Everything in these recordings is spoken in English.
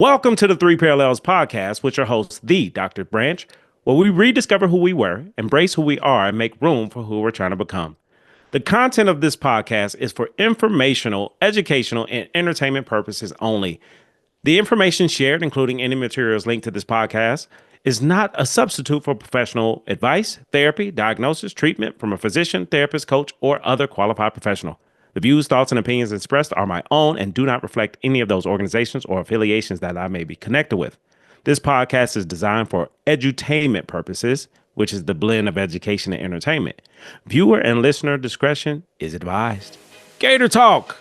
Welcome to the Three Parallels podcast with your host, the Dr. Branch, where we rediscover who we were, embrace who we are, and make room for who we're trying to become. The content of this podcast is for informational, educational, and entertainment purposes only. The information shared, including any materials linked to this podcast, is not a substitute for professional advice, therapy, diagnosis, treatment from a physician, therapist, coach, or other qualified professional. The views, thoughts, and opinions expressed are my own and do not reflect any of those organizations or affiliations that I may be connected with. This podcast is designed for edutainment purposes, which is the blend of education and entertainment. Viewer and listener discretion is advised. Gator Talk.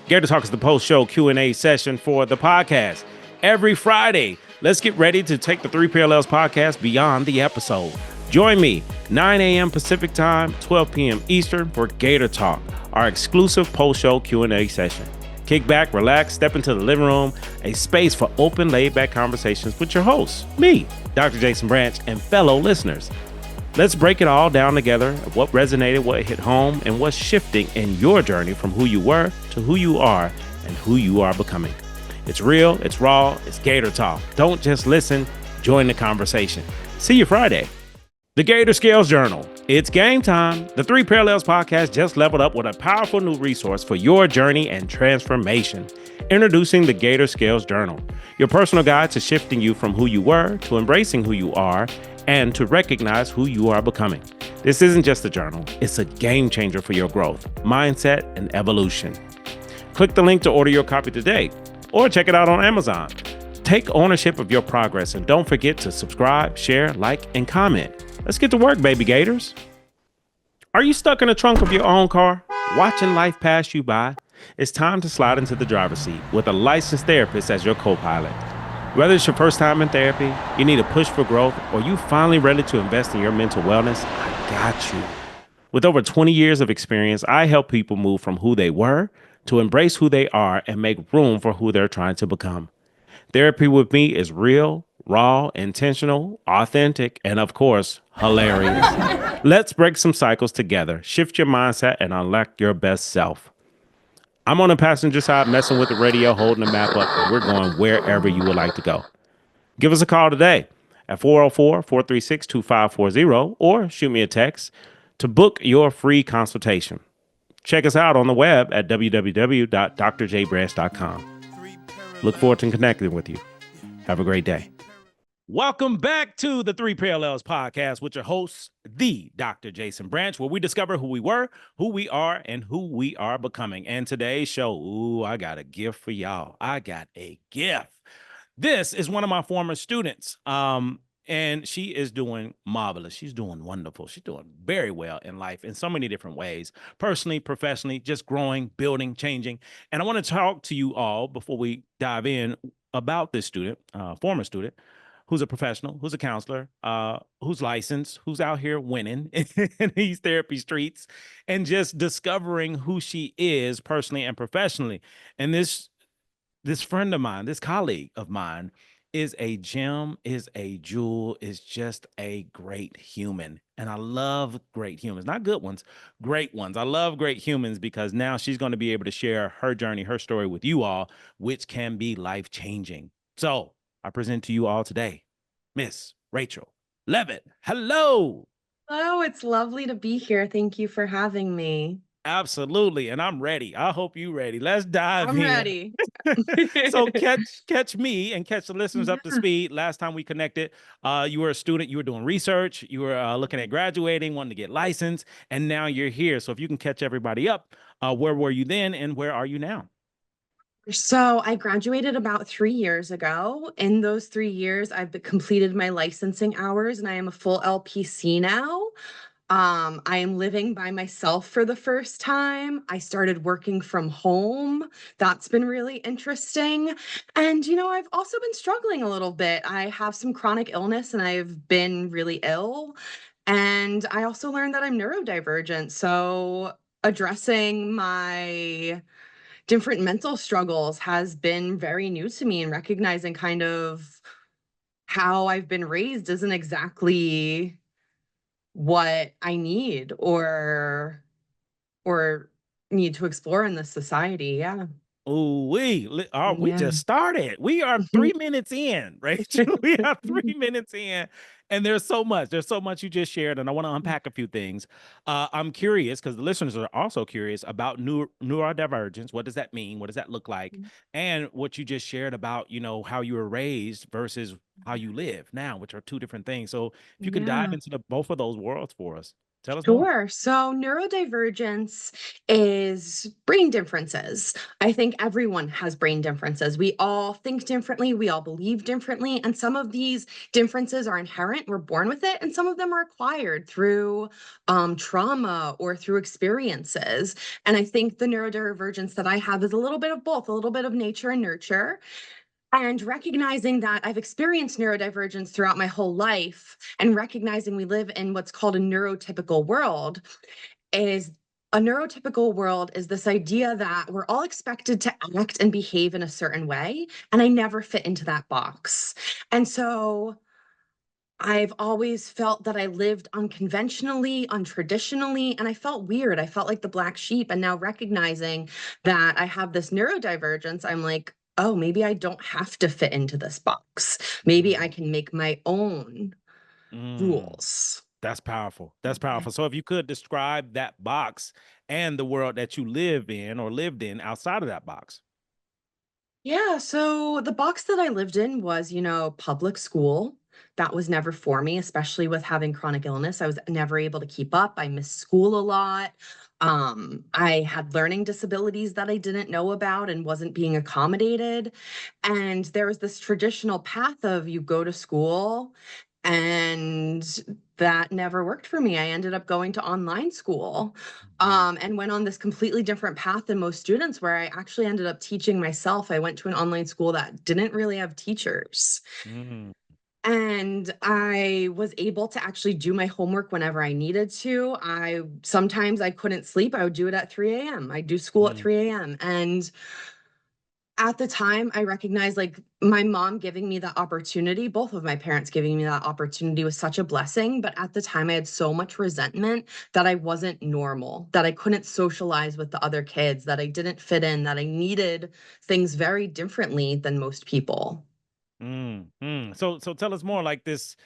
Gator Talk is the post-show Q&A session for the podcast. Every Friday, let's get ready to take the Three Parallels podcast beyond the episode. Join me, 9 a.m. Pacific Time, 12 p.m. Eastern for Gator Talk, our exclusive post-show Q&A session. Kick back, relax, step into the living room, a space for open, laid-back conversations with your hosts, me, Dr. Jason Branch, and fellow listeners. Let's break it all down together, what resonated, what hit home, and what's shifting in your journey from who you were to who you are and who you are becoming. It's real, it's raw, it's Gator Talk. Don't just listen, join the conversation. See you Friday. The Gator Scales Journal. It's game time. The Three Parallels podcast just leveled up with a powerful new resource for your journey and transformation. Introducing the Gator Scales Journal, your personal guide to shifting you from who you were to embracing who you are and to recognize who you are becoming. This isn't just a journal, it's a game changer for your growth, mindset, and evolution. Click the link to order your copy today or check it out on Amazon. Take ownership of your progress and don't forget to subscribe, share, like, and comment. Let's get to work, baby Gators. Are you stuck in the trunk of your own car, watching life pass you by? It's time to slide into the driver's seat with a licensed therapist as your co-pilot. Whether it's your first time in therapy, you need a push for growth, or you finally ready to invest in your mental wellness, I got you. With over 20 years of experience, I help people move from who they were to embrace who they are and make room for who they're trying to become. Therapy with me is real, raw, intentional, authentic, and of course, hilarious. Let's break some cycles together, shift your mindset, and unlock your best self. I'm on the passenger side messing with the radio, holding the map up, and we're going wherever you would like to go. Give us a call today at 404-436-2540 or shoot me a text to book your free consultation. Check us out on the web at www.drjbranch.com. Look forward to connecting with you. Have a great day. Welcome back to the Three Parallels podcast with your host, the Dr. Jason Branch, where we discover who we were, who we are, and who we are becoming. And today's show, I got a gift for y'all. I got a gift. This is one of my former students, and she is doing marvelous. She's doing wonderful. She's doing very well in life in so many different ways, personally, professionally, just growing, building, changing. And I want to talk to you all before we dive in about this student, former student, who's a professional, who's a counselor, who's licensed, who's out here winning in these therapy streets and just discovering who she is personally and professionally. And this friend of mine, this colleague of mine is a gem, is a jewel, is just a great human. And I love great humans, not good ones, great ones. I love great humans because now she's going to be able to share her journey, her story with you all, which can be life-changing. So I present to you all today, Miss Rachel Levitt. Hello. Hello, it's lovely to be here. Thank you for having me. Absolutely. And I'm ready. I hope you're ready. Let's dive in. I'm ready. So catch me and catch the listeners up to speed. Last time we connected, you were a student, you were doing research, you were looking at graduating, wanting to get licensed, and now you're here. So if you can catch everybody up, where were you then and where are you now? So I graduated about 3 years ago. In those 3 years, I've completed my licensing hours and I am a full LPC now. I am living by myself for the first time. I started working from home. That's been really interesting. And, I've also been struggling a little bit. I have some chronic illness and I've been really ill. And I also learned that I'm neurodivergent. So addressing my different mental struggles has been very new to me, and recognizing kind of how I've been raised isn't exactly what I need or need to explore in this society. Yeah. Oh, we Yeah. just started. We are 3 minutes in, Rachel. We are 3 minutes in, and there's so much. There's so much you just shared, and I want to unpack a few things. I'm curious because the listeners are also curious about neurodivergence. What does that mean? What does that look like? And what you just shared about, how you were raised versus how you live now, which are two different things. So if you can dive Yeah. into both of those worlds for us, tell us more. Sure. So neurodivergence is brain differences. I think everyone has brain differences. We all think differently, we all believe differently, and some of these differences are inherent. We're born with it, and some of them are acquired through trauma or through experiences. And I think the neurodivergence that I have is a little bit of both, a little bit of nature and nurture. And recognizing that I've experienced neurodivergence throughout my whole life and recognizing we live in what's called a neurotypical world is a neurotypical world is this idea that we're all expected to act and behave in a certain way. And I never fit into that box. And so I've always felt that I lived unconventionally, untraditionally, and I felt weird. I felt like the black sheep. And now recognizing that I have this neurodivergence, I'm like, oh, maybe I don't have to fit into this box. Maybe I Mm, can make my own mm. rules. That's powerful. That's powerful. So if you could describe that box and the world that you live in or lived in outside of that box. Yeah, so the box that I lived in was, public school. That was never for me, especially with having chronic illness. I was never able to keep up. I missed school a lot. I had learning disabilities that I didn't know about and wasn't being accommodated. And there was this traditional path of you go to school, and that never worked for me. I ended up going to online school Mhm. and went on this completely different path than most students, where I actually ended up teaching myself. I went to an online school that didn't really have teachers. Mm, And I was able to actually do my homework whenever I needed to. I sometimes I couldn't sleep. I would do it at 3 a.m. I do school at mm, 3 a.m. And at the time, I recognized like my mom giving me that opportunity, both of my parents giving me that opportunity was such a blessing. But at the time, I had so much resentment that I wasn't normal, that I couldn't socialize with the other kids, that I didn't fit in, that I needed things very differently than most people. So tell us more like this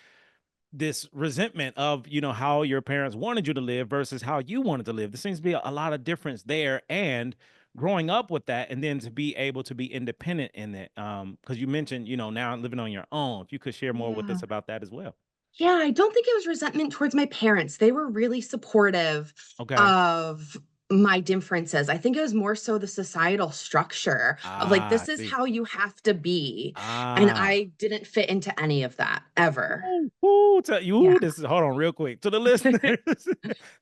resentment of how your parents wanted you to live versus how you wanted to live. There seems to be a lot of difference there, and growing up with that, and then to be able to be independent in it. Because you mentioned now living on your own. If you could share more with Yeah. us about that as well. Yeah, I don't think it was resentment towards my parents. They were really supportive Okay. of my differences. I think it was more so the societal structure of like, Ah, I this is see. how you have to be. And Ah. I didn't fit into any of that ever. Ooh, ooh, tell you, Yeah. ooh, this is hold on real quick to the listeners.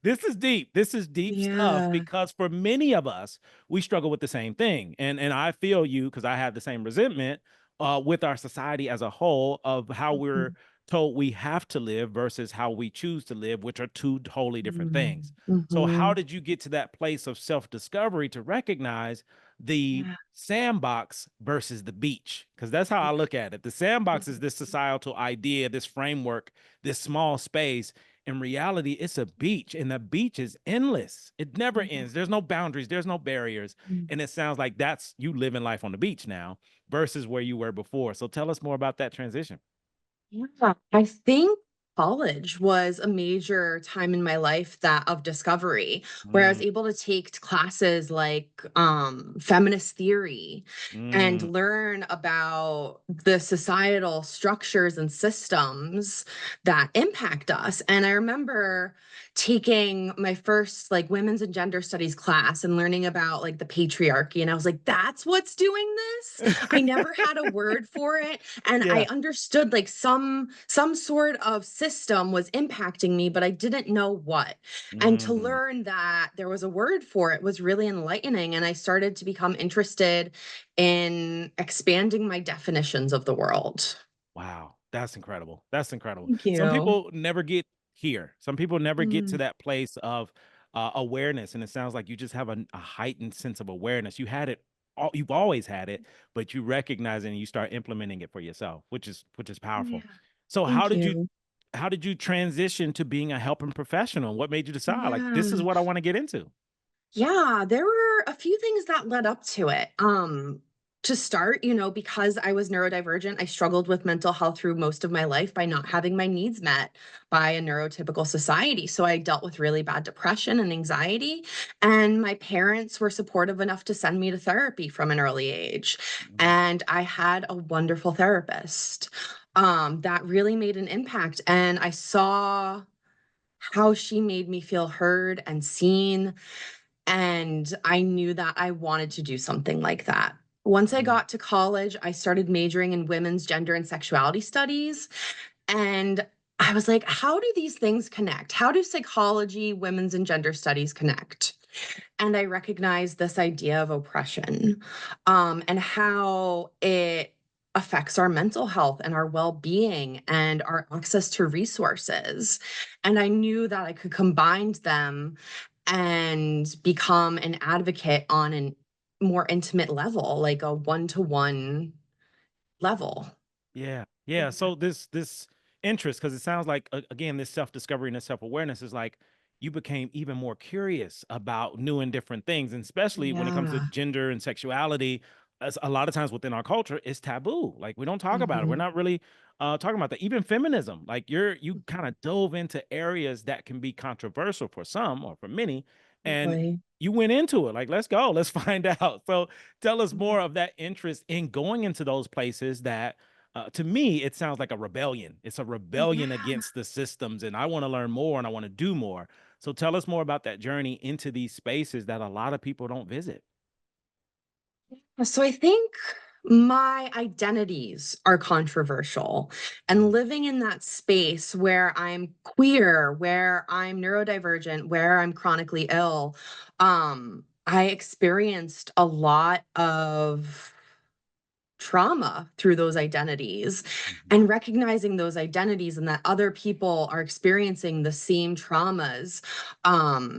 This is deep. This is deep stuff Yeah. because for many of us, we struggle with the same thing. And I feel you because I have the same resentment with our society as a whole of how we're Mhm. told we have to live versus how we choose to live, which are two totally different things. So how Mhm. did you get to that place of self-discovery to recognize the Yeah. sandbox versus the beach? Because that's how I look at it. The sandbox is this societal idea, this framework, this small space. In reality, it's a beach, and the beach is endless. It never ends. There's no boundaries, there's no barriers. Mhm. And it sounds like that's you living life on the beach now versus where you were before. So tell us more about that transition. Yeah, I think college was a major time in my life that of discovery, where I was Mm, able to take classes like feminist theory and mm, learn about the societal structures and systems that impact us. And I remember taking my first like women's and gender studies class and learning about like the patriarchy. And I was like, that's what's doing this. I never had a word for it, and I yeah. understood like some sort of system was impacting me, but I didn't know what. And to Mm. learn that there was a word for it was really enlightening, and I started to become interested in expanding my definitions of the world. Wow, that's incredible. That's incredible. Thank Some you. people never get here. Some people never get to Mm, that place of awareness, and it sounds like you just have a heightened sense of awareness. You had it, you've always had it, but you recognize it and you start implementing it for yourself, which is yeah, powerful. So thank you. how did you transition to being a helping professional? What made you decide like this is Yeah. what I want to get into? Yeah, there were a few things that led up to it. To start, because I was neurodivergent, I struggled with mental health through most of my life by not having my needs met by a neurotypical society. So I dealt with really bad depression and anxiety. And my parents were supportive enough to send me to therapy from an early age. Mhm. And I had a wonderful therapist that really made an impact. And I saw how she made me feel heard and seen. And I knew that I wanted to do something like that. Once I Mm. got to college, I started majoring in women's gender and sexuality studies. And I was like, how do these things connect? How do psychology, women's and gender studies connect? And I recognized this idea of oppression, and how it affects our mental health and our well-being and our access to resources. And I knew that I could combine them and become an advocate on a more intimate level, like a one-to-one level. Yeah, yeah. So this interest, because it sounds like again, this self-discovery and this self-awareness is like you became even more curious about new and different things, and especially when it comes to Yeah. gender and sexuality. As a lot of times within our culture, it's taboo. Like we don't talk about it. We're Mhm. not really talking about that. Even feminism, like you kind of dove into areas that can be controversial for some or for many, and Totally. you went into it. Like let's go, let's find out. So tell us more of that interest in going into those places that to me, it sounds like a rebellion. It's a rebellion Yeah. against the systems, and I want to learn more and I want to do more. So tell us more about that journey into these spaces that a lot of people don't visit. So I think my identities are controversial. And Mm. living in that space where I'm queer, where I'm neurodivergent, where I'm chronically ill, I experienced a lot of trauma through those identities, Mhm. and recognizing those identities and that other people are experiencing the same traumas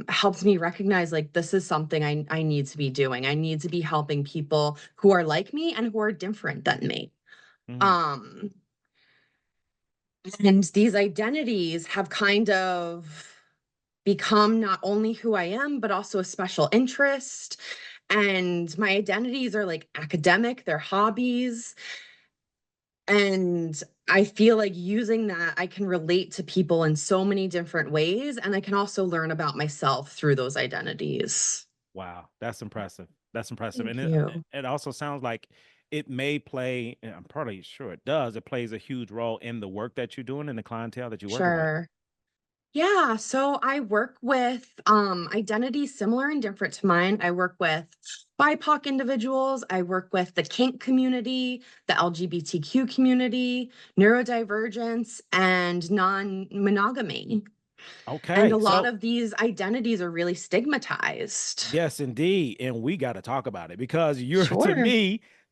helps me recognize, like, this is something I need to be doing. I need to be helping people who are like me and who are different than me. Mhm. um and these identities have kind of become not only who I am but also a special interest. And my identities are like academic, they're hobbies. And I feel like using that, I can relate to people in so many different ways. And I can also learn about myself through those identities. Wow, that's impressive. That's impressive, and Thank it you. it also sounds like it may play. And I'm probably sure it does. It plays a huge role in the work that you're doing and the clientele that you're working with. Sure. Yeah. So I work with identities similar and different to mine. I work with BIPOC individuals. I work with the kink community, the LGBTQ community, neurodivergence, and non monogamy. And Okay, a lot so of these identities are really stigmatized. yes, indeed. And we got to talk about it because you're Sure.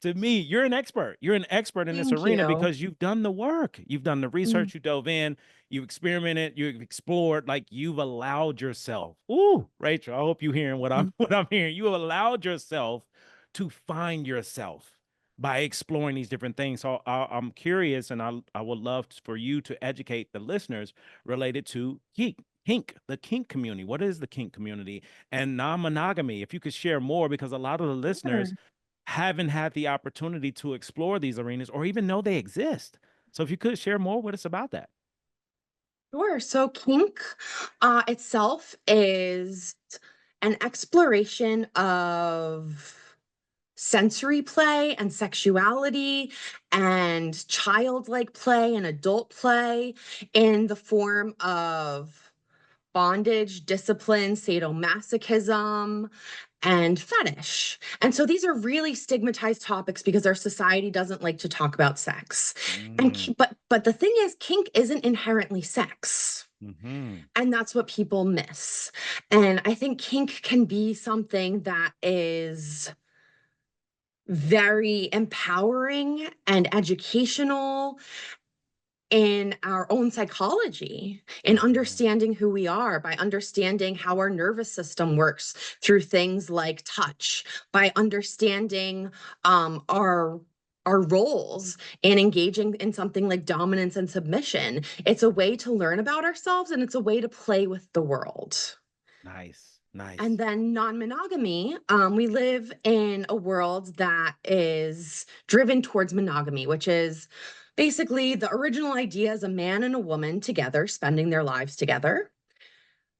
to me, you're an expert. You're an expert in this Thank arena you. because you've done the work. You've done the Mm, research, you dove in, you've experimented, you've explored, like you've allowed yourself. Ooh, Rachel, I hope you're hearing what I'm mm. what I'm hearing. You allowed yourself to find yourself by exploring these different things. So I'm curious, and I would love for you to educate the listeners related to the kink community. What is the kink community? And non-monogamy, if you could share more, because a lot of the listeners Sure. haven't had the opportunity to explore these arenas or even know they exist. So if you could share more with us about that. Sure. So kink itself is an exploration of sensory play and sexuality and childlike play and adult play in the form of bondage, discipline, sadomasochism, and fetish. And so these are really stigmatized topics because our society doesn't like to talk about sex. And Mm, but the thing is, kink isn't inherently sex. hmm. And that's what people miss. And I think kink can be something that is very empowering and educational in our own psychology, in Hmm. understanding who we are, by understanding how our nervous system works through things like touch, by understanding our roles and engaging in something like dominance and submission. It's a way to learn about ourselves and it's a way to play with the world. Nice. And Nice. then non-monogamy, we live in a world that is driven towards monogamy, which is basically the original idea is a man and a woman together, spending their lives together.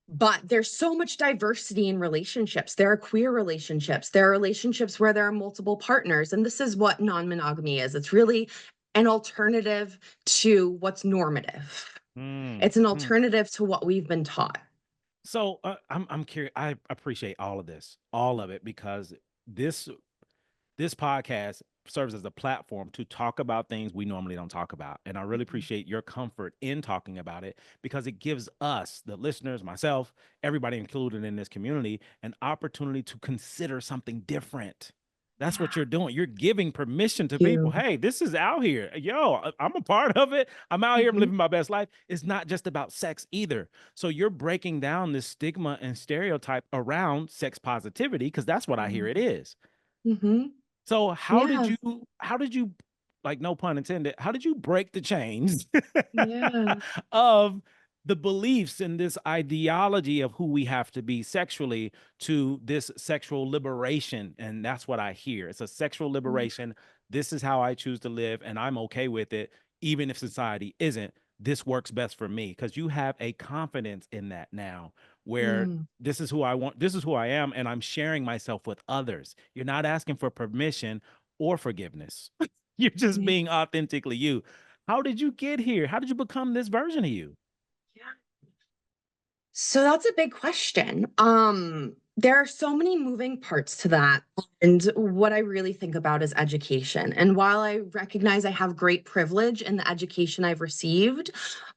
But there's so much diversity in relationships. There are queer relationships. There are relationships where there are multiple partners. And this is what non-monogamy is. It's really an alternative to what's normative. Mm, It's an mm. alternative to what we've been taught. So I'm curious. I appreciate all of this, all of it, because this this podcast serves as a platform to talk about things we normally don't talk about. And I really appreciate your comfort in talking about it because it gives us, the listeners, myself, everybody included in this community, an opportunity to consider something different. That's what Yeah. you're doing. You're giving permission to people. You. Hey, this is out here. Yo, I'm a part of it. I'm out here. I'm Mhm. living my best life. It's not just about sex either. So you're breaking down this stigma and stereotype around sex positivity because that's what I hear it is. Mhm. So Yeah. how did you, like, no pun intended, how did you break the chains Yeah. of the beliefs and this ideology of who we have to be sexually to this sexual liberation? And that's what I hear. It's a sexual Mm. liberation. This is how I choose to live, and I'm okay with it, even if society isn't. This works best for me because you have a confidence in that now where Mm. this is who I want, this is who I am, and I'm sharing myself with others. You're not asking for permission or forgiveness. You're just Yeah. being authentically you. How did you get here? How did you become this version of you? So that's a big question. There are so many moving parts to that. And what I really think about is education. And while I recognize I have great privilege in the education I've received,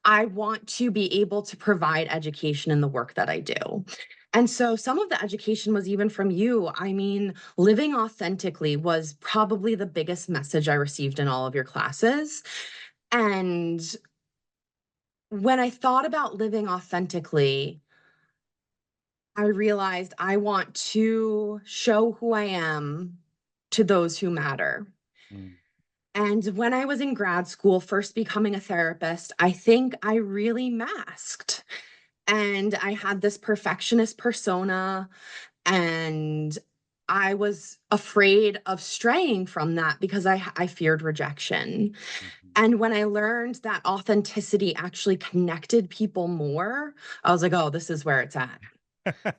I want to be able to provide education in the work that I do. And so some of the education was even from you. I mean, living authentically was probably the biggest message I received in all of your classes. And when I thought about living authentically, I realized I want to show who I am to those who matter. Mm, And when I was in grad school, first becoming a therapist, I think I really masked. And I had this perfectionist persona, and I was afraid of straying from that because I feared rejection. mhm. And when I learned that authenticity actually connected people more, I was like, oh, this is where it's at.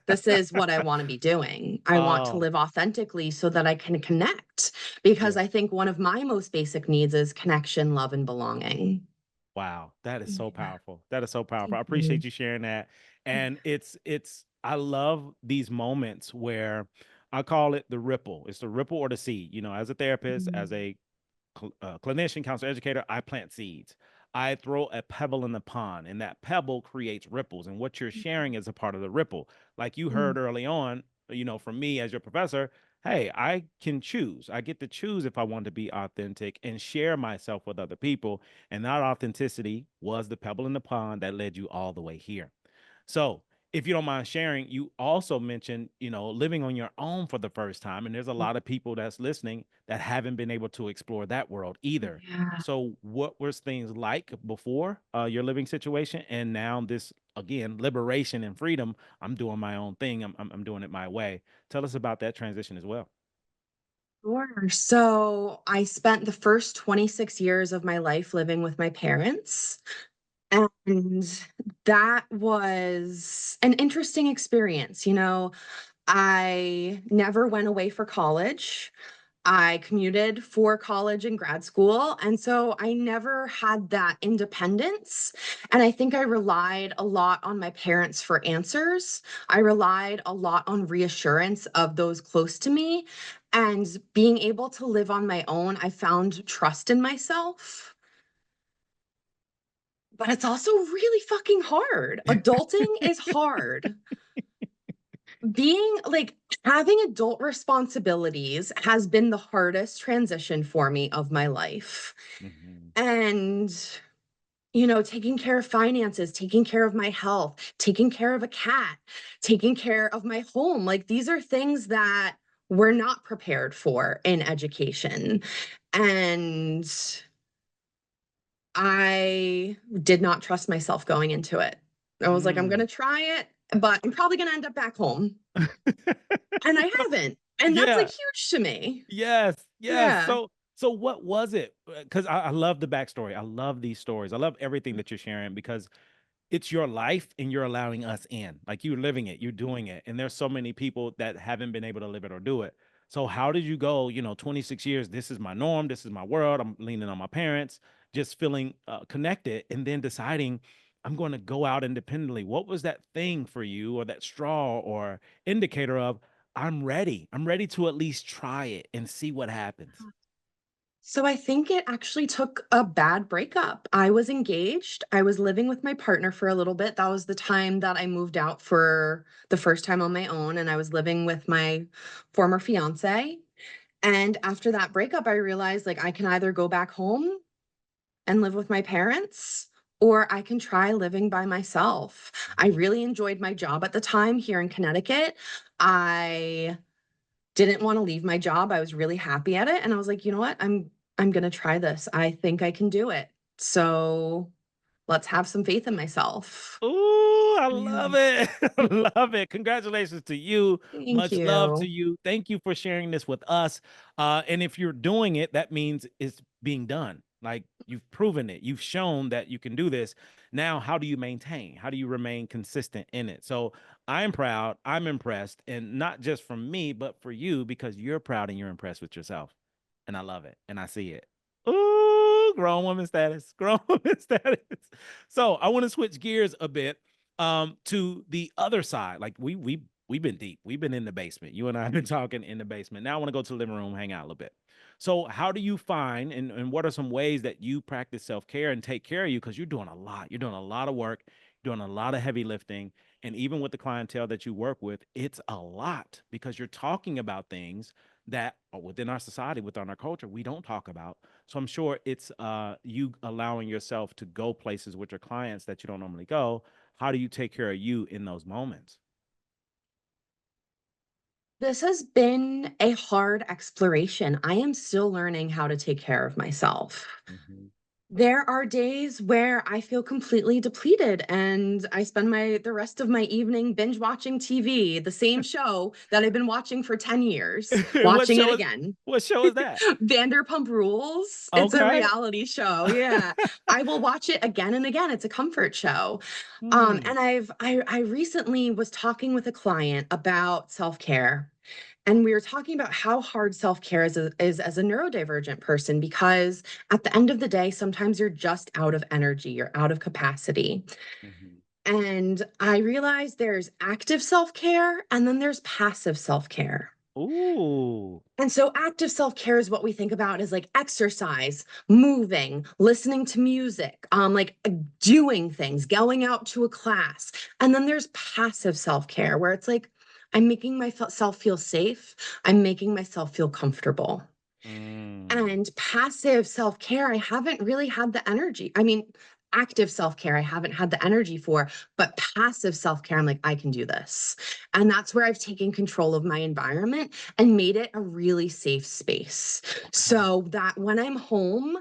This is what I want to be doing. I want to Oh, live authentically so that I can connect because yeah. I think one of my most basic needs is connection, love, and belonging. Wow, that is so Yeah. powerful. That is so powerful. Thank I you. appreciate you sharing that. And it's I love these moments where I call it the ripple. It's the ripple or the seed. You know, as a therapist, as Mhm. a clinician, counselor, educator, I plant seeds. I throw a pebble in the pond, and that pebble creates ripples. And what you're sharing is a part of the ripple. Like you heard Mhm. early on, you know, from me as your professor, hey, I can choose. I get to choose if I want to be authentic and share myself with other people. And that authenticity was the pebble in the pond that led you all the way here. So, if you don't mind sharing, you also mentioned, you know, living on your own for the first time. And there's a lot of people that's listening that haven't been able to explore that world either. Yeah. So, what was things like before your living situation? And now, this again, liberation and freedom. I'm doing my own thing, I'm doing it my way. Tell us about that transition as well. Sure. So I spent the first 26 years of my life living with my parents. And that was an interesting experience. I never went away for college. I commuted for college and grad school. And so I never had that independence. And I think I relied a lot on my parents for answers. I relied a lot on reassurance of those close to me. And being able to live on my own, I found trust in myself. But it's also really fucking hard. Adulting is hard. Being like having adult responsibilities has been the hardest transition for me of my life. Mhm. And, taking care of finances, taking care of my health, taking care of a cat, taking care of my home, like these are things that we're not prepared for in education. And I did not trust myself going into it. I was like, I'm going Mm. to try it, but I'm probably going to end up back home. And I haven't. And that's like Yeah. huge to me. Yes. Yes. Yeah. So what was it? Because I love the backstory. I love these stories. I love everything that you're sharing because it's your life and you're allowing us in. Like you're living it, you're doing it. And there's so many people that haven't been able to live it or do it. So how did you go, 26 years, this is my norm, this is my world, I'm leaning on my parents, just feeling connected and then deciding I'm going to go out independently. What was that thing for you or that straw or indicator of I'm ready. I'm ready to at least try it and see what happens. So I think it actually took a bad breakup. I was engaged. I was living with my partner for a little bit. That was the time that I moved out for the first time on my own, and I was living with my former fiance. And after that breakup, I realized like I can either go back home and live with my parents, or I can try living by myself. I Mhm. really enjoyed my job at the time here in Connecticut. I didn't want to leave my job. I was really happy at it. And I was like, you know what? I'm gonna try this. I think I can do it. So let's have some faith in myself. Ooh, I love Yeah. it. I love it. Congratulations to you. Thank Much love to you. you. Thank you for sharing this with us. And if you're doing it, that means it's being done. Like you've proven it. You've shown that you can do this. Now, how do you maintain? How do you remain consistent in it? So I'm proud. I'm impressed. And not just from me, but for you, because you're proud and you're impressed with yourself. And I love it. And I see it. Ooh, grown woman status. Grown woman status. So I want to switch gears a bit to the other side. Like we've been deep. We've been in the basement. You and I have been talking in the basement. Now I want to go to the living room, hang out a little bit. So how do you find and what are some ways that you practice self-care and take care of you? Because you're doing a lot. You're doing a lot of work, doing a lot of heavy lifting. And even with the clientele that you work with, it's a lot because you're talking about things that are within our society, within our culture, we don't talk about. So I'm sure it's you allowing yourself to go places with your clients that you don't normally go. How do you take care of you in those moments? This has been a hard exploration. I am still learning how to take care of myself. Mm-hmm. There are days where I feel completely depleted and I spend the rest of my evening binge watching TV, the same show that I've been watching for 10 years, what watching it show is again. what show is that? Vanderpump Rules. It's a Okay. reality show. Yeah. I will watch it again and again. It's a comfort show. Hmm. And I recently was talking with a client about self-care. And we were talking about how hard self-care is as a neurodivergent person, because at the end of the day, sometimes you're just out of energy, you're out of capacity. Mm-hmm. And I realized there's active self-care and then there's passive self-care. Ooh. And so active self-care is what we think about as like exercise, moving, listening to music, doing things, going out to a class. And then there's passive self-care where it's like I'm making myself feel safe, I'm making myself feel comfortable. Mm. And passive self-care, I haven't really had the energy. I mean, active self-care, I haven't had the energy for, but passive self-care, I'm like, I can do this. And that's where I've taken control of my environment and made it a really safe space. Okay. So that when I'm home,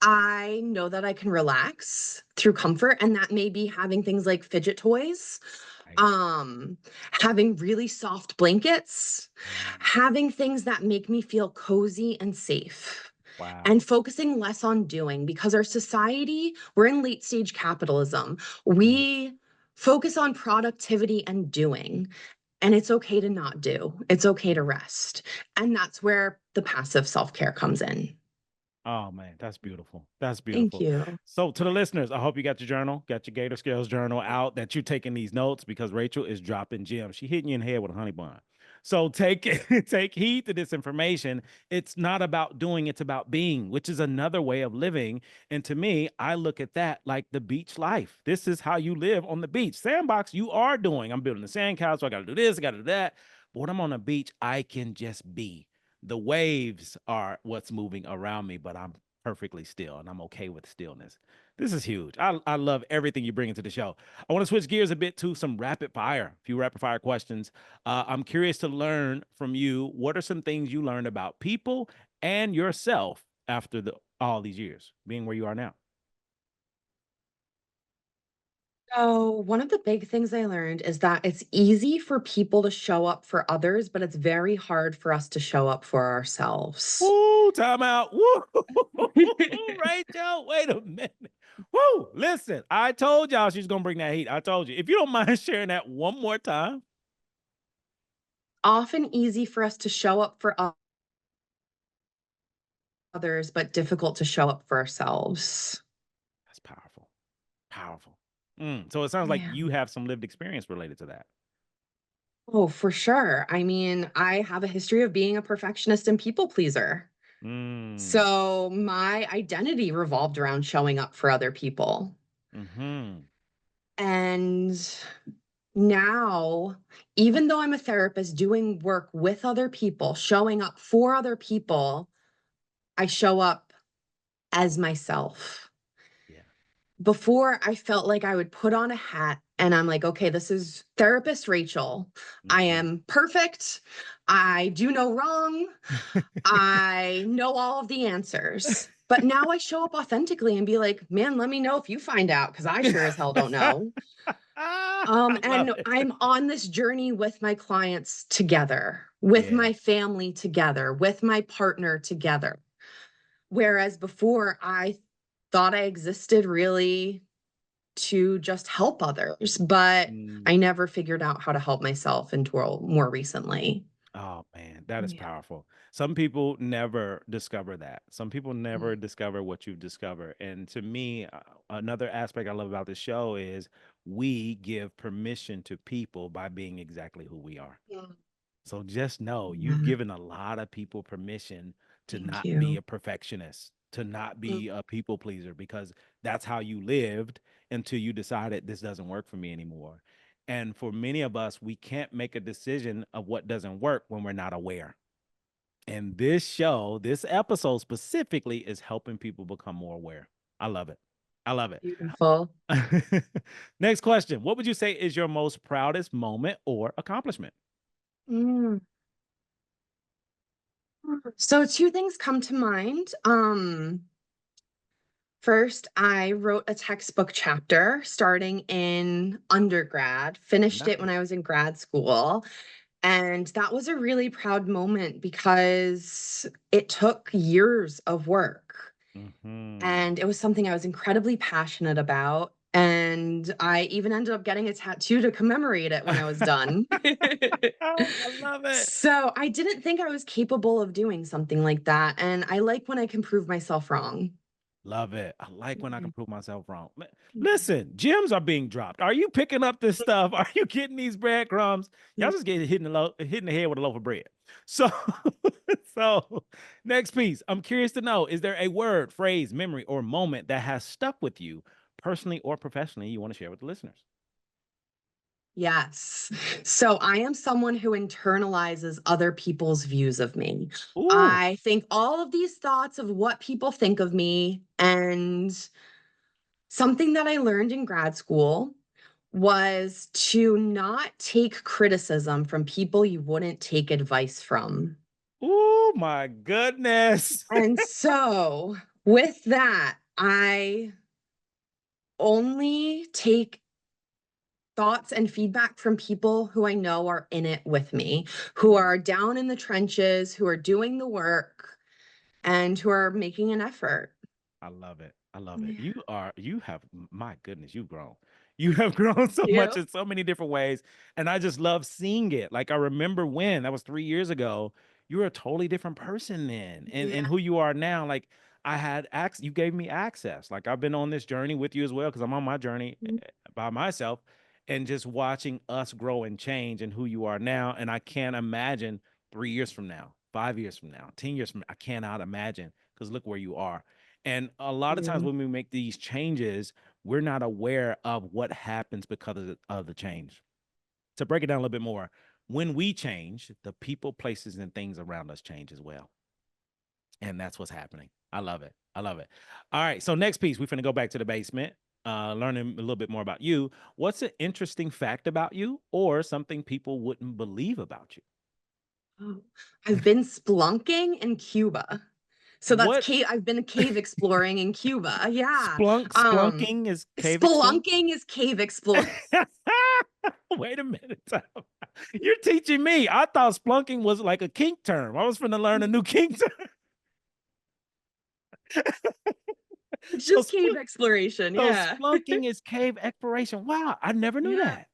I know that I can relax through comfort, and that may be having things like fidget toys, Nice. um, having really soft blankets, Mm. having things that make me feel cozy and safe, and Wow. focusing less on doing, because our society, we're in late stage capitalism. Mm. We focus on productivity and doing, and it's okay to not do. It's okay to rest. And that's where the passive self-care comes in. Oh man, that's beautiful. That's Thank beautiful. you. So to the listeners, I hope you got your journal, got your Gator Skills journal out, that you're taking these notes because Rachel is dropping gems. She hitting you in the head with a honey bun. So take take heed to this information. It's not about doing, it's about being, which is another way of living. And to me, I look at that like the beach life. This is how you live on the beach. Sandbox, you are doing. I'm building the sand castle. So I got to do this, I got to do that. But when I'm on the beach, I can just be. The waves are what's moving around me, but I'm perfectly still and I'm okay with stillness. This is huge. I love everything you bring into the show. I want to switch gears a bit to some rapid fire, a few rapid fire questions. I'm curious to learn from you. What are some things you learned about people and yourself after all these years being where you are now? So, one of the big things I learned is that it's easy for people to show up for others, but it's very hard for us to show up for ourselves. Woo, time out. Woo, Rachel, wait a minute. Woo, listen, I told y'all she's going to bring that heat. I told you. If you don't mind sharing that one more time. Often easy for us to show up for others, but difficult to show up for ourselves. That's powerful. Powerful. So it sounds like Yeah. you have some lived experience related to that. Oh, for sure. I mean, I have a history of being a perfectionist and people pleaser. Mm. So my identity revolved around showing up for other people. Hmm. And now, even though I'm a therapist doing work with other people, showing up for other people, I show up as myself. Yeah. Before, I felt like I would put on a hat and I'm like, okay, this is therapist Rachel. I Hmm. am perfect. I do no wrong. I know all of the answers. But now I show up authentically and be like, man, let me know if you find out because I sure as hell don't know. I love And it. I'm on this journey with my clients together, with Yeah. my family together, with my partner together. Whereas before, I thought I existed really to just help others, but Mm. I never figured out how to help myself until more recently. Oh man, that is Yeah. powerful. Some people never discover that. Some people never Mm. discover what you've discovered. And to me, another aspect I love about the show is we give permission to people by being exactly who we are. Yeah. So just know you've Yeah. given a lot of people permission to Thank not be you. a perfectionist, to not Mm. be a people pleaser, because that's how you lived until you decided this doesn't work for me anymore. And for many of us, we can't make a decision of what doesn't work when we're not aware. And this show, this episode specifically, is helping people become more aware. I love it. I love it. Beautiful. Next question. What would you say is your most proudest moment or accomplishment? Mm. So two things come to mind. First, I wrote a textbook chapter starting in undergrad, finished it when I Nice. was in grad school. And that was a really proud moment because it took years of work. Hmm. And it was something I was incredibly passionate about. And I even ended up getting a tattoo to commemorate it when I was done. I love it. So I didn't think I was capable of doing something like that. And I like when I can prove myself wrong. Love it. I like when I can prove myself wrong. Yeah. Listen, gems are being dropped. Are you picking up this stuff? Are you getting these breadcrumbs? Y'all just get hitting the head with a loaf of bread. So, so next piece. I'm curious to know: is there a word, phrase, memory, or moment that has stuck with you, personally or professionally, you want to share with the listeners? Yes. So I am someone who internalizes other people's views of me. Ooh, I think all of these thoughts of what people think of me. And something that I learned in grad school was to not take criticism from people you wouldn't take advice from. ooh, my goodness. And so with that, I only take thoughts and feedback from people who I know are in it with me, who are down in the trenches, who are doing the work, and who are making an effort. I love it. I love it. Yeah. You have, my goodness, you've grown. You have grown so much You? in so many different ways. And I just love seeing it. Like I remember when that was 3 years ago, you were a totally different person then. And Yeah. who you are now, like I had access, you gave me access. Like I've been on this journey with you as well, because I'm on my journey by myself and just watching us grow and change and who you are now. And I can't imagine 3 years from now, 5 years from now, 10 years from now. I cannot imagine because look where you are. And a lot of times You. when we make these changes, we're not aware of what happens because of the change. To break it down a little bit more, when we change, the people, places, and things around us change as well. And that's what's happening. I love it. I love it. All right. So next piece, we're going to go back to the basement, learning a little bit more about you. What's an interesting fact about you or something people wouldn't believe about you? Oh, I've been splunking in Cuba. So that's What cave. I've been cave exploring in Cuba. Yeah. splunking is cave exploring? Spelunking is cave exploring. Wait a minute. You're teaching me. I thought splunking was like a kink term. I was finna learn a new kink term. It's So, just cave exploration. so Yeah. splunking is cave exploration. Wow, I never knew Yeah. that.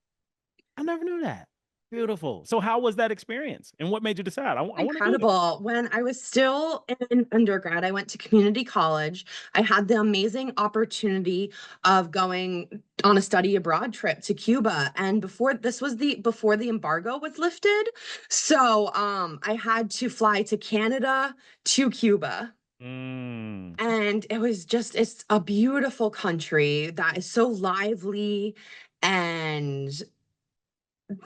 I never knew that. Beautiful. So how was that experience? And what made you decide? I want to do it? Incredible. When I was still in undergrad, I went to community college. I had the amazing opportunity of going on a study abroad trip to Cuba. And before the embargo was lifted. So I had to fly to Canada to Cuba. Mm, And it's a beautiful country that is so lively, and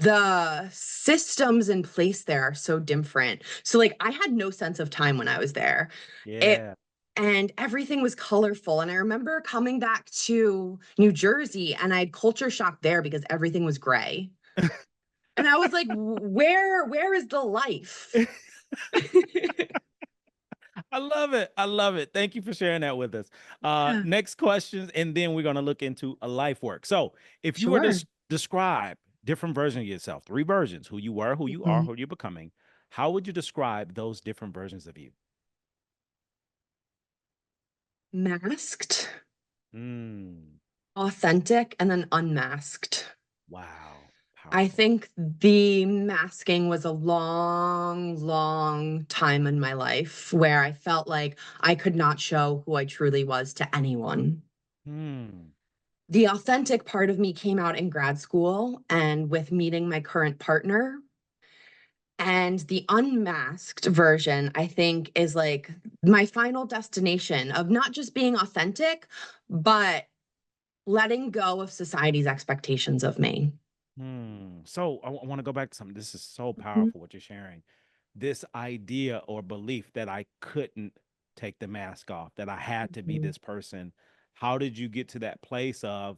the systems in place there are so different. So like I had no sense of time when I was there. It yeah. and everything was colorful. And I remember coming back to New Jersey and I had culture shock there because everything was gray. And I was like, where is the life? I love it. I love it. Thank you for sharing that with us. Yeah, Next questions, and then we're going to look into a life work. So, if you were to sure. describe different versions of yourself, three versions, who you were, who you are, Mhm. who you're becoming, how would you describe those different versions of you? Masked, Mm, authentic, and then unmasked. wow. I Powerful. think the masking was a long, long time in my life where I felt like I could not show who I truly was to anyone. Hmm. The authentic part of me came out in grad school and with meeting my current partner. And the unmasked version, I think, is like my final destination of not just being authentic, but letting go of society's expectations of me. Hmm. So I want to go back to something. This is so Mhm. powerful what you're sharing. This idea or belief that I couldn't take the mask off, that I had to be Mhm. this person. How did you get to that place of,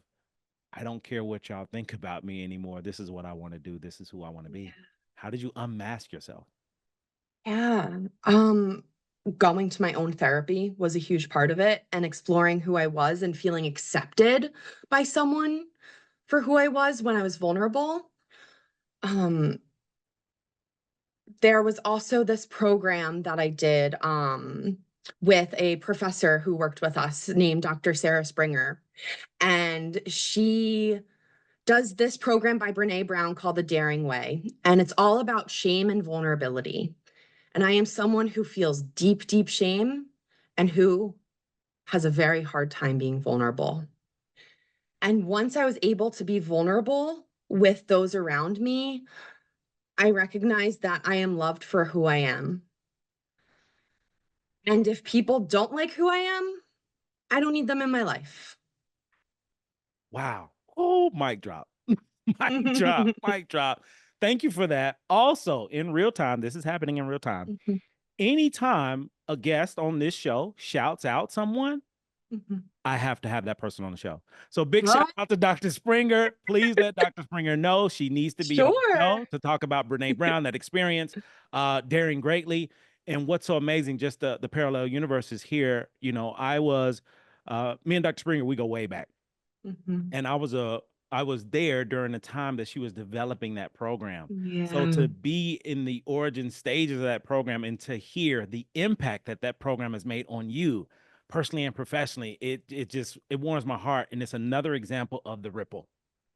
I don't care what y'all think about me anymore. This is what I want to do. This is who I want to be. How did you unmask yourself? Yeah. Going to my own therapy was a huge part of it, and exploring who I was and feeling accepted by someone for who I was when I was vulnerable. Um, there was also this program that I did with a professor who worked with us named Dr. Sarah Springer. And she does this program by Brene Brown called The Daring Way. And it's all about shame and vulnerability. And I am someone who feels deep, deep shame and who has a very hard time being vulnerable. And once I was able to be vulnerable with those around me, I recognized that I am loved for who I am. And if people don't like who I am, I don't need them in my life. Wow. Oh, mic drop. Mic drop. Mic drop. Thank you for that. Also, in real time, this is happening in real time. Mhm, Anytime a guest on this show shouts out someone, mhm. I have to have that person on the show. So big shout Oh, out to Dr. Springer. Please let Dr. Springer know she needs to be on the sure. show to talk about Brene Brown, that experience, daring greatly. And what's so amazing, just the parallel universes here. You know, me and Dr. Springer, we go way back. Mhm. And I was there during the time that she was developing that program. So Yeah. to be in the origin stages of that program and to hear the impact that that program has made on you personally and professionally, it warms my heart. And it's another example of the ripple.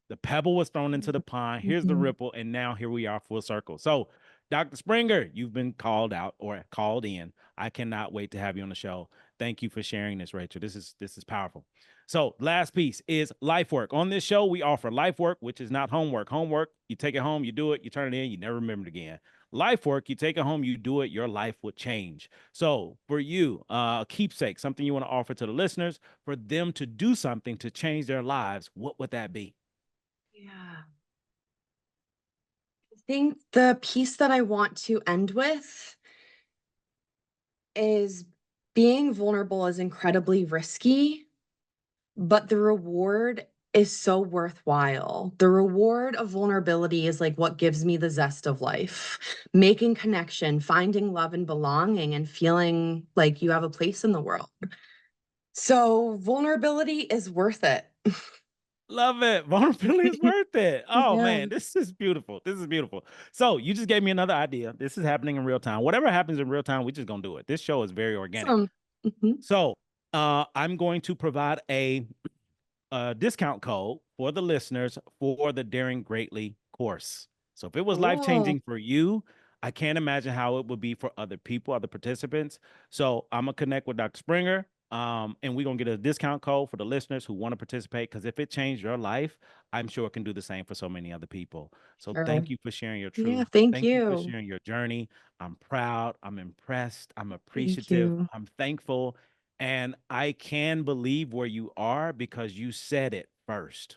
The pebble was thrown into the pond. Here's the Mhm. ripple, and now here we are, full circle. So, Dr. Springer, you've been called out or called in. I cannot wait to have you on the show. Thank you for sharing this, Rachel. This is powerful. So, last piece is life work. On this show, we offer life work, which is not homework. Homework, you take it home, you do it, you turn it in, you never remember it again. Life work, you take it home, you do it, your life would change. So, for you, keepsake, something you want to offer to the listeners for them to do something to change their lives, what would that be? Yeah. I think the piece that I want to end with is being vulnerable is incredibly risky, but the reward is so worthwhile. The reward of vulnerability is like what gives me the zest of life. Making connection, finding love and belonging, and feeling like you have a place in the world. So vulnerability is worth it. Love it. Vulnerability is worth it. Oh Yeah. man, this is beautiful. This is beautiful. So you just gave me another idea. This is happening in real time. Whatever happens in real time, we just gonna do it. This show is very organic. Awesome. Mhm. So I'm going to provide a discount code for the listeners for the Daring Greatly course. So if it was life Cool. changing for you, I can't imagine how it would be for other people, other participants. So I'm gonna connect with Dr. Springer, and we're gonna get a discount code for the listeners who want to participate. Because if it changed your life, I'm sure it can do the same for so many other people. So Sure. thank you for sharing your Yeah, truth. thank Thank you for you. sharing your journey. I'm proud. I'm impressed. I'm Thank appreciative. you. I'm thankful. And I can believe where you are because you said it first.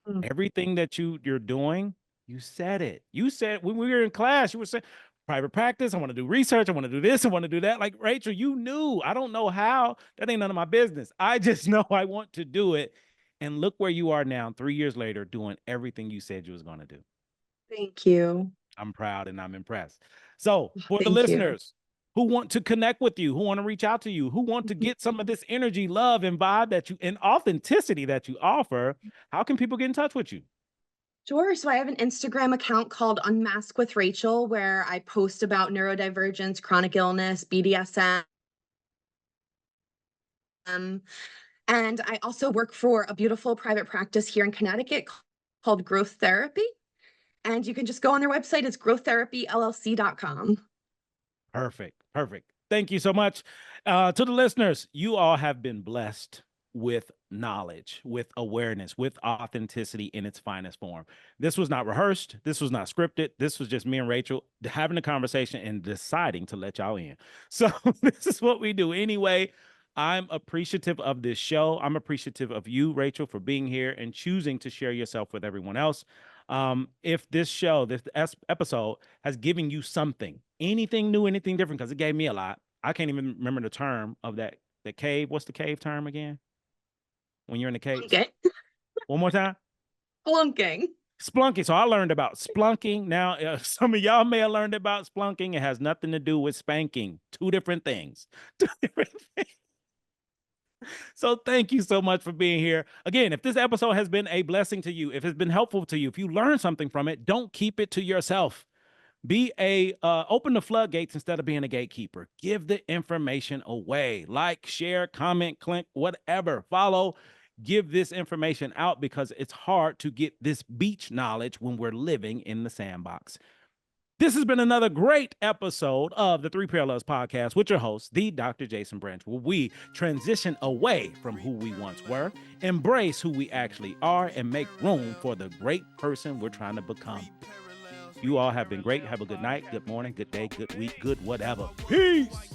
Mm. Everything that you're doing, you said it. You said when we were in class, you were saying private practice. I want to do research. I want to do this. I want to do that. Like Rachel, you knew. I don't know how. That ain't none of my business. I just know I want to do it. And look where you are now, 3 years later, doing everything you said you was going to do. Thank you. I'm proud and I'm impressed. So, for the Thank you. listeners who want to connect with you, who want to reach out to you, who want to Mhm. get some of this energy, love, and vibe that you and authenticity that you offer, how can people get in touch with you? Sure. So I have an Instagram account called Unmask with Rachel where I post about neurodivergence, chronic illness, BDSM. And I also work for a beautiful private practice here in Connecticut called Growth Therapy. And you can just go on their website. It's growththerapyllc.com. Perfect. Perfect. Thank you so much. To the listeners, you all have been blessed with knowledge, with awareness, with authenticity in its finest form. This was not rehearsed. This was not scripted. This was just me and Rachel having a conversation and deciding to let y'all in. So this is what we do. Anyway, I'm appreciative of this show. I'm appreciative of you, Rachel, for being here and choosing to share yourself with everyone else. If this show, this episode has given you something, anything new, anything different, because it gave me a lot. I can't even remember the term of that, the cave. What's the cave term again? When you're in the caves? Plunking. One more time. Plunking. Splunking. So I learned about splunking. Now, some of y'all may have learned about splunking. It has nothing to do with spanking. Two different things. Two different things. So thank you so much for being here. Again, if this episode has been a blessing to you, if it's been helpful to you, if you learned something from it, don't keep it to yourself. Be open the floodgates instead of being a gatekeeper. Give the information away. Like, share, comment, click, whatever. Follow. Give this information out because it's hard to get this beach knowledge when we're living in the sandbox. This has been another great episode of the Three Parallels Podcast with your host, the Dr. Jason Branch, where we transition away from who we once were, embrace who we actually are, and make room for the great person we're trying to become. You all have been great. Have a good night, good morning, good day, good week, good whatever. Peace.